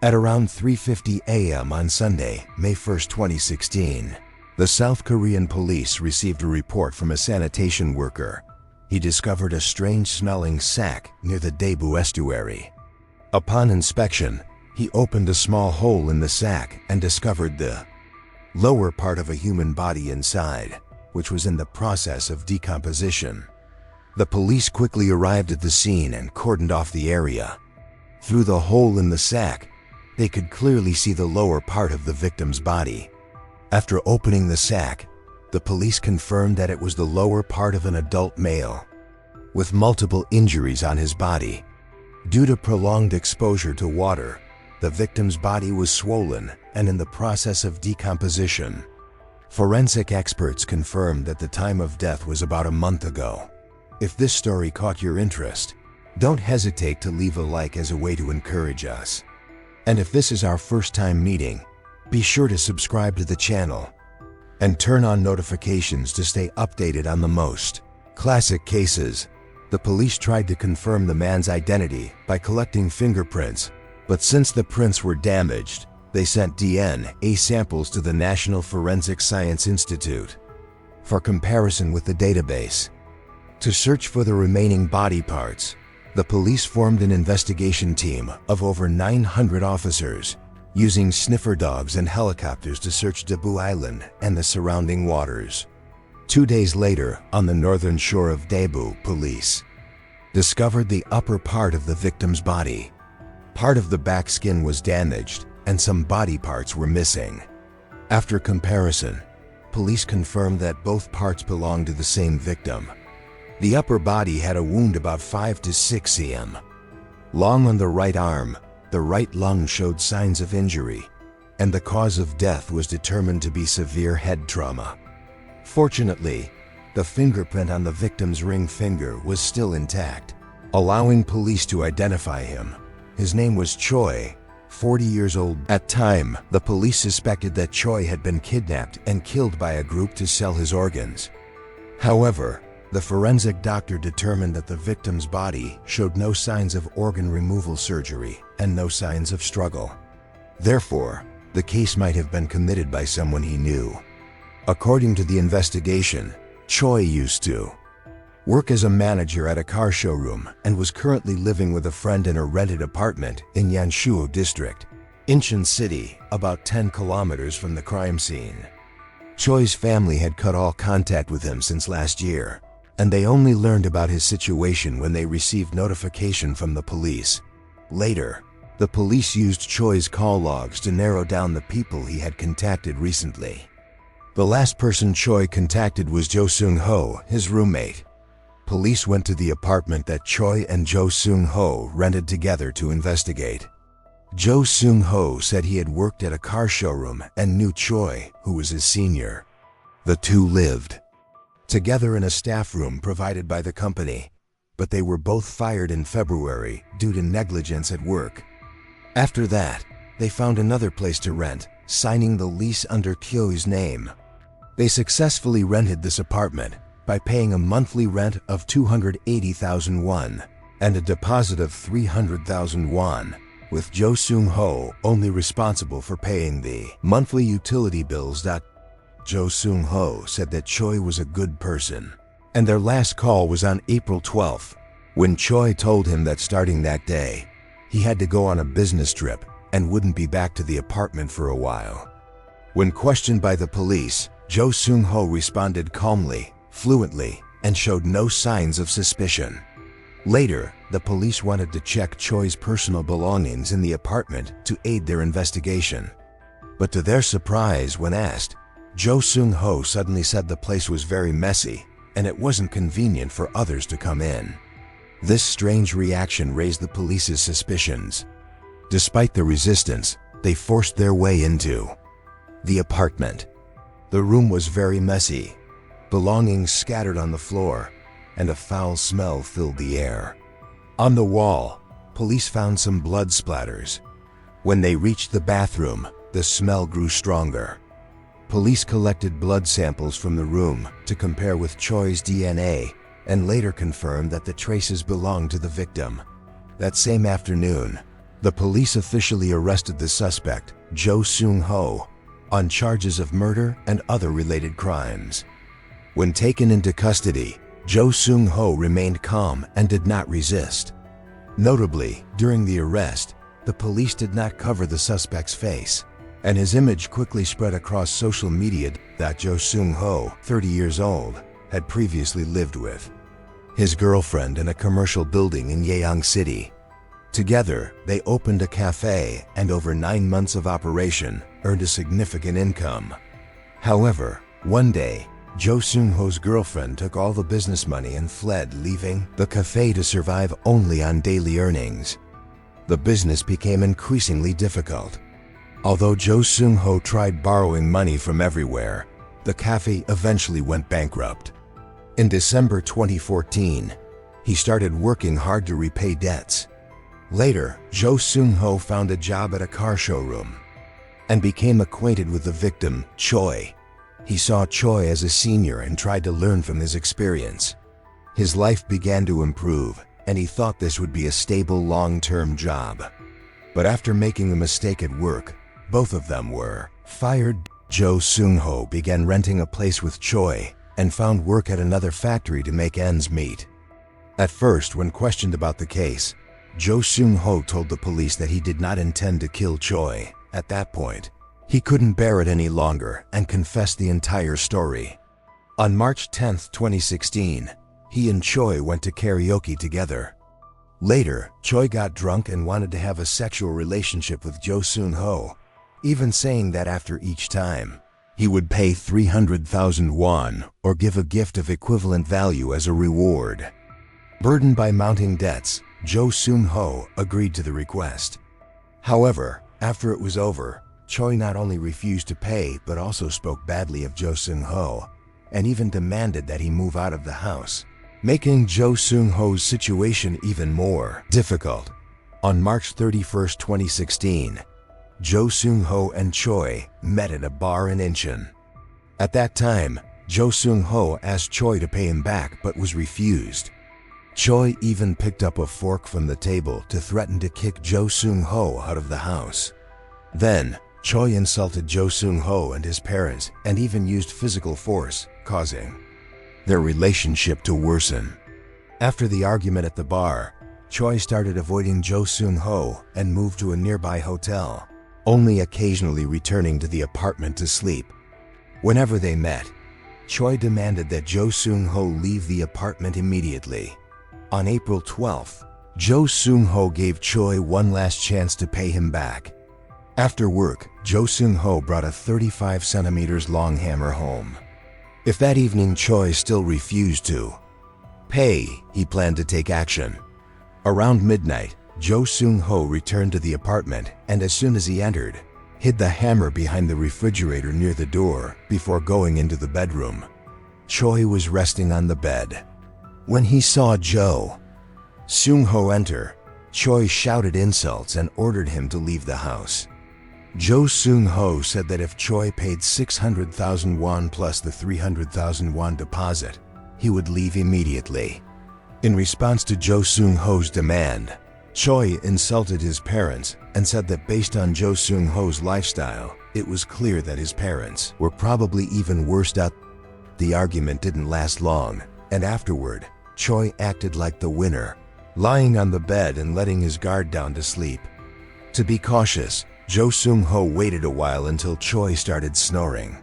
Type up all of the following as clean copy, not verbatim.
At around 3:50 a.m. on Sunday, May 1, 2016, the South Korean police received a report from a sanitation worker. He discovered a strange-smelling sack near the Daegu estuary. Upon inspection, he opened a small hole in the sack and discovered the lower part of a human body inside, which was in the process of decomposition. The police quickly arrived at the scene and cordoned off the area. Through the hole in the sack, they could clearly see the lower part of the victim's body. After opening the sack, the police confirmed that it was the lower part of an adult male, with multiple injuries on his body. Due to prolonged exposure to water, the victim's body was swollen and in the process of decomposition. Forensic experts confirmed that the time of death was about a month ago. If this story caught your interest, don't hesitate to leave a like as a way to encourage us. And if this is our first time meeting, be sure to subscribe to the channel and turn on notifications to stay updated on the most classic cases. The police tried to confirm the man's identity by collecting fingerprints, but since the prints were damaged, they sent DNA samples to the National Forensic Science Institute for comparison with the database. To search for the remaining body parts, the police formed an investigation team of over 900 officers, using sniffer dogs and helicopters to search Daegu Island and the surrounding waters. 2 days later, on the northern shore of Daegu, police discovered the upper part of the victim's body. Part of the back skin was damaged, and some body parts were missing. After comparison, police confirmed that both parts belonged to the same victim. The upper body had a wound about 5 to 6 cm long on the right arm. The right lung showed signs of injury, and the cause of death was determined to be severe head trauma. Fortunately, the fingerprint on the victim's ring finger was still intact, allowing police to identify him. His name was Choi, 40 years old. At time, the police suspected that Choi had been kidnapped and killed by a group to sell his organs. However, the forensic doctor determined that the victim's body showed no signs of organ removal surgery and no signs of struggle. Therefore, the case might have been committed by someone he knew. According to the investigation, Choi used to work as a manager at a car showroom and was currently living with a friend in a rented apartment in Yanshuo District, Incheon City, about 10 kilometers from the crime scene. Choi's family had cut all contact with him since last year, and they only learned about his situation when they received notification from the police. Later, the police used Choi's call logs to narrow down the people he had contacted recently. The last person Choi contacted was Jo Seung-ho, his roommate. Police went to the apartment that Choi and Jo Seung-ho rented together to investigate. Jo Seung-ho said he had worked at a car showroom and knew Choi, who was his senior. The two lived together in a staff room provided by the company, but they were both fired in February due to negligence at work. After that, they found another place to rent, signing the lease under Choi's name. They successfully rented this apartment by paying a monthly rent of 280,000 won and a deposit of 300,000 won, with Jo Seung-ho only responsible for paying the monthly utility bills. Jo Seung-ho said that Choi was a good person, and their last call was on April 12th, when Choi told him that starting that day, he had to go on a business trip and wouldn't be back to the apartment for a while. When questioned by the police, Jo Seung-ho responded calmly, fluently, and showed no signs of suspicion. Later, the police wanted to check Choi's personal belongings in the apartment to aid their investigation. But to their surprise, when asked, Jo Seung-ho suddenly said the place was very messy and it wasn't convenient for others to come in. This strange reaction raised the police's suspicions. Despite the resistance, they forced their way into the apartment. The room was very messy, belongings scattered on the floor, and a foul smell filled the air. On the wall, police found some blood splatters. When they reached the bathroom, the smell grew stronger. Police collected blood samples from the room to compare with Choi's DNA and later confirmed that the traces belonged to the victim. That same afternoon, The police officially arrested the suspect, Jo Seung-ho, on charges of murder and other related crimes. When taken into custody, Jo Seung-ho remained calm and did not resist. Notably, during the arrest, the police did not cover the suspect's face, and his image quickly spread across social media that Jo Seung-ho, 30 years old, had previously lived with his girlfriend in a commercial building in Yeong City. Together, they opened a cafe and over 9 months of operation earned a significant income. However, one day, Jo Seung-ho's girlfriend took all the business money and fled, leaving the cafe to survive only on daily earnings. The business became increasingly difficult. Although Jo Seung-ho tried borrowing money from everywhere, the cafe eventually went bankrupt. In December 2014, he started working hard to repay debts. Later, Jo Seung-ho found a job at a car showroom and became acquainted with the victim, Choi. He saw Choi as a senior and tried to learn from his experience. His life began to improve, and he thought this would be a stable long-term job. But after making a mistake at work, both of them were fired. Jo Seung-ho began renting a place with Choi and found work at another factory to make ends meet. At first, when questioned about the case, Jo Seung-ho told the police that he did not intend to kill Choi. At that point, he couldn't bear it any longer and confessed the entire story. On March 10, 2016, he and Choi went to karaoke together. Later, Choi got drunk and wanted to have a sexual relationship with Jo Seung-ho, even saying that after each time, he would pay 300,000 won or give a gift of equivalent value as a reward. Burdened by mounting debts, Jo Seung-ho agreed to the request. However, after it was over, Choi not only refused to pay but also spoke badly of Jo Seung-ho and even demanded that he move out of the house, making Jo Seung-ho's situation even more difficult. On March 31, 2016, Jo Seung-ho and Choi met at a bar in Incheon. At that time, Jo Seung-ho asked Choi to pay him back but was refused. Choi even picked up a fork from the table to threaten to kick Jo Seung-ho out of the house. Then, Choi insulted Jo Seung-ho and his parents and even used physical force, causing their relationship to worsen. After the argument at the bar, Choi started avoiding Jo Seung-ho and moved to a nearby hotel, only occasionally returning to the apartment to sleep. Whenever they met, Choi demanded that Jo Seung-ho leave the apartment immediately. On April 12th, Jo Seung-ho gave Choi one last chance to pay him back. After work, Jo Seung-ho brought a 35 centimeters long hammer home. If that evening Choi still refused to pay, he planned to take action. Around midnight, Jo Seung-ho returned to the apartment and as soon as he entered, hid the hammer behind the refrigerator near the door before going into the bedroom. Choi was resting on the bed. When he saw Jo Seung-ho enter, Choi shouted insults and ordered him to leave the house. Jo Seung-ho said that if Choi paid 600,000 won plus the 300,000 won deposit, he would leave immediately. In response to Jo Seung-ho's demand, Choi insulted his parents and said that based on Jo Seung-ho's lifestyle, it was clear that his parents were probably even worse out. The argument didn't last long, and afterward, Choi acted like the winner, lying on the bed and letting his guard down to sleep. To be cautious, Jo Seung-ho waited a while until Choi started snoring.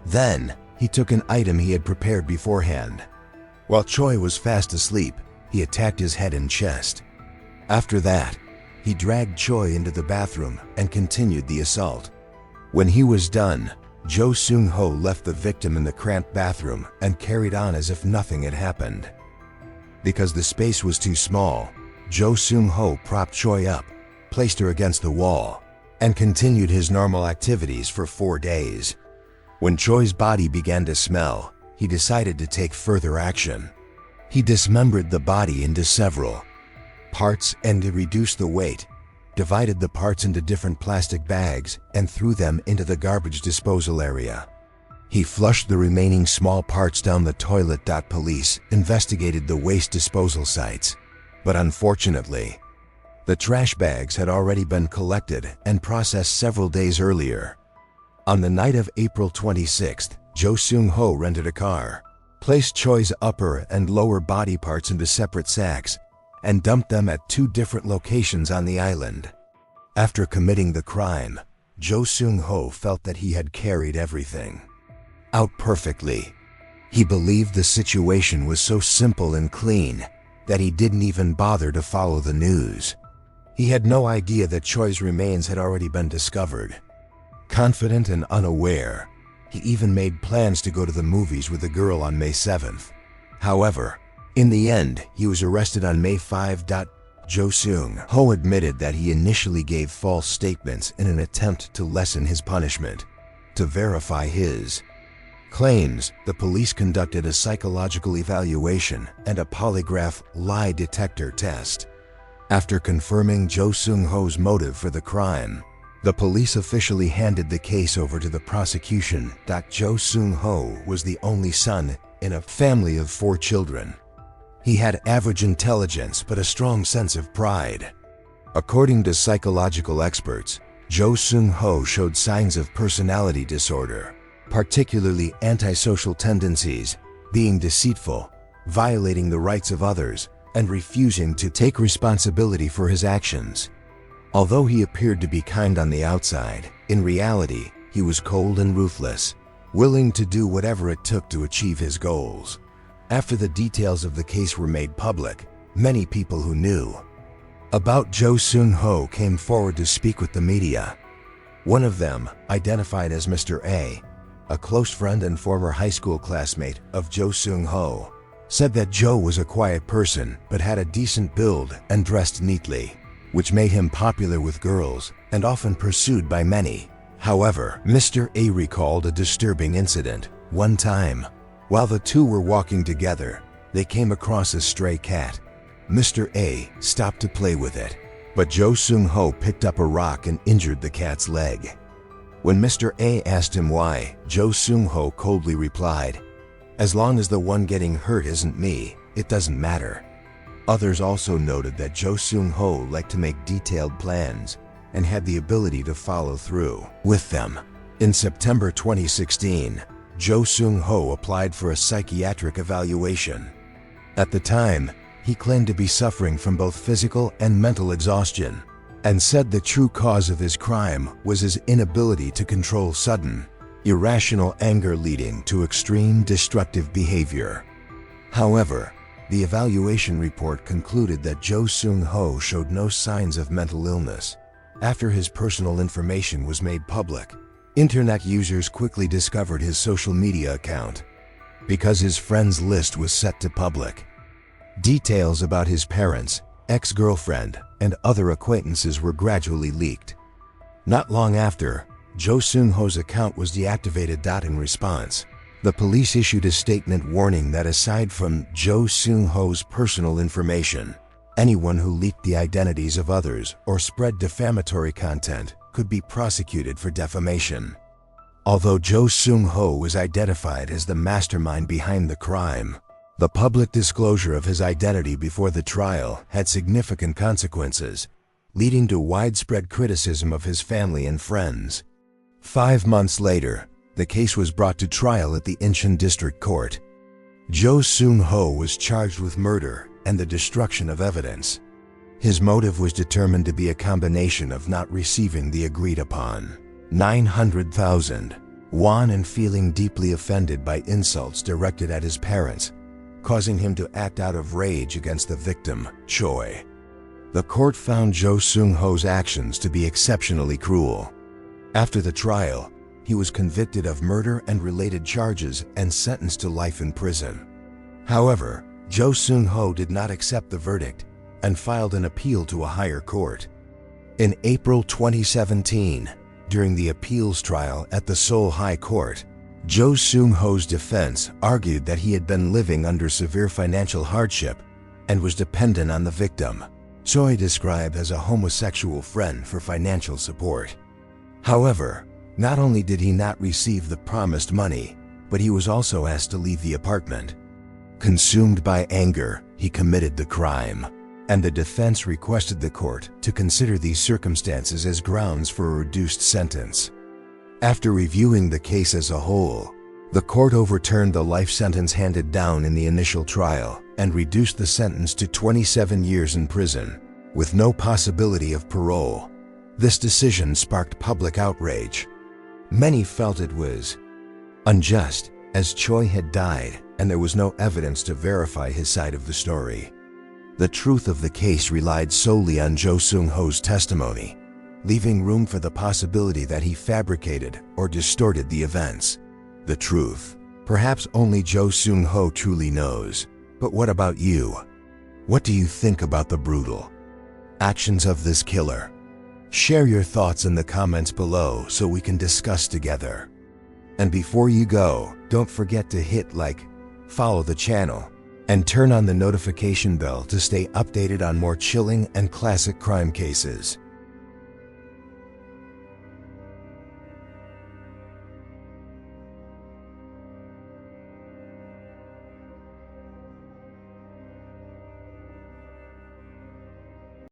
Then, he took an item he had prepared beforehand. While Choi was fast asleep, he attacked his head and chest. After that, he dragged Choi into the bathroom and continued the assault. When he was done, Jo Seung-ho left the victim in the cramped bathroom and carried on as if nothing had happened. Because the space was too small, Jo Seung-ho propped Choi up, placed her against the wall, and continued his normal activities for 4 days. When Choi's body began to smell, he decided to take further action. He dismembered the body into several parts and to reduce the weight, divided the parts into different plastic bags and threw them into the garbage disposal area. He flushed the remaining small parts down the toilet. Police investigated the waste disposal sites, but unfortunately, The trash bags had already been collected and processed several days earlier. On the night of April 26th, Jo Seung-ho rented a car, placed Choi's upper and lower body parts into separate sacks, and dumped them at 2 different locations on the island. After committing the crime, Jo Seung-ho felt that he had carried everything out perfectly. He believed the situation was so simple and clean that he didn't even bother to follow the news. He had no idea that Choi's remains had already been discovered. Confident and unaware, he even made plans to go to the movies with the girl on May 7th. However, in the end, he was arrested on May 5. Jo Seung-ho admitted that he initially gave false statements in an attempt to lessen his punishment. To verify his claims, the police conducted a psychological evaluation and a polygraph lie detector test. After confirming Jo Seung-ho's motive for the crime, the police officially handed the case over to the prosecution. Jo Seung-ho was the only son in a family of 4 children. He had average intelligence but a strong sense of pride. According to psychological experts, Jo Seung-ho showed signs of personality disorder, particularly antisocial tendencies, being deceitful, violating the rights of others, and refusing to take responsibility for his actions. Although he appeared to be kind on the outside, in reality, he was cold and ruthless, willing to do whatever it took to achieve his goals. After the details of the case were made public, many people who knew about Jo Seung-ho came forward to speak with the media. One of them, identified as Mr. A close friend and former high school classmate of Jo Seung-ho, said that Jo was a quiet person but had a decent build and dressed neatly, which made him popular with girls and often pursued by many. However, Mr. A recalled a disturbing incident. One time, while the two were walking together, they came across a stray cat. Mr. A stopped to play with it, but Jo Seung-ho picked up a rock and injured the cat's leg. When Mr. A asked him why, Jo Seung-ho coldly replied, "As long as the one getting hurt isn't me, it doesn't matter." Others also noted that Jo Seung-ho liked to make detailed plans and had the ability to follow through with them. In September 2016, Jo Seung-ho applied for a psychiatric evaluation. At the time, he claimed to be suffering from both physical and mental exhaustion, and said the true cause of his crime was his inability to control sudden, irrational anger leading to extreme destructive behavior. However, the evaluation report concluded that Jo Seung-ho showed no signs of mental illness. After his personal information was made public, internet users quickly discovered his social media account. Because his friends list was set to public, details about his parents, ex-girlfriend, and other acquaintances were gradually leaked. Not long after, Jo Seung-ho's account was deactivated. In response, the police issued a statement warning that aside from Jo Seung-ho's personal information, anyone who leaked the identities of others or spread defamatory content could be prosecuted for defamation. Although Jo Seung-ho was identified as the mastermind behind the crime, the public disclosure of his identity before the trial had significant consequences, leading to widespread criticism of his family and friends. 5 months later, the case was brought to trial at the Incheon District Court. Jo Seung-ho was charged with murder and the destruction of evidence. His motive was determined to be a combination of not receiving the agreed-upon 900,000 won and feeling deeply offended by insults directed at his parents, causing him to act out of rage against the victim, Choi. The court found Jo Seung-ho's actions to be exceptionally cruel. After the trial, he was convicted of murder and related charges and sentenced to life in prison. However, Jo Seung-ho did not accept the verdict and filed an appeal to a higher court. In April 2017, during the appeals trial at the Seoul High Court, Jo Seung-ho's defense argued that he had been living under severe financial hardship and was dependent on the victim, Choi, described as a homosexual friend, for financial support. However, not only did he not receive the promised money, but he was also asked to leave the apartment. Consumed by anger, he committed the crime. and the defense requested the court to consider these circumstances as grounds for a reduced sentence. After reviewing the case as a whole, the court overturned the life sentence handed down in the initial trial and reduced the sentence to 27 years in prison, with no possibility of parole. This decision sparked public outrage. Many felt it was unjust, as Choi had died and there was no evidence to verify his side of the story. The truth of the case relied solely on Jo Seung-ho's testimony, leaving room for the possibility that he fabricated or distorted the events. The truth, perhaps only Jo Seung-ho truly knows. But what about you? What do you think about the brutal actions of this killer? Share your thoughts in the comments below so we can discuss together. And before you go, don't forget to hit like, follow the channel, and turn on the notification bell to stay updated on more chilling and classic crime cases.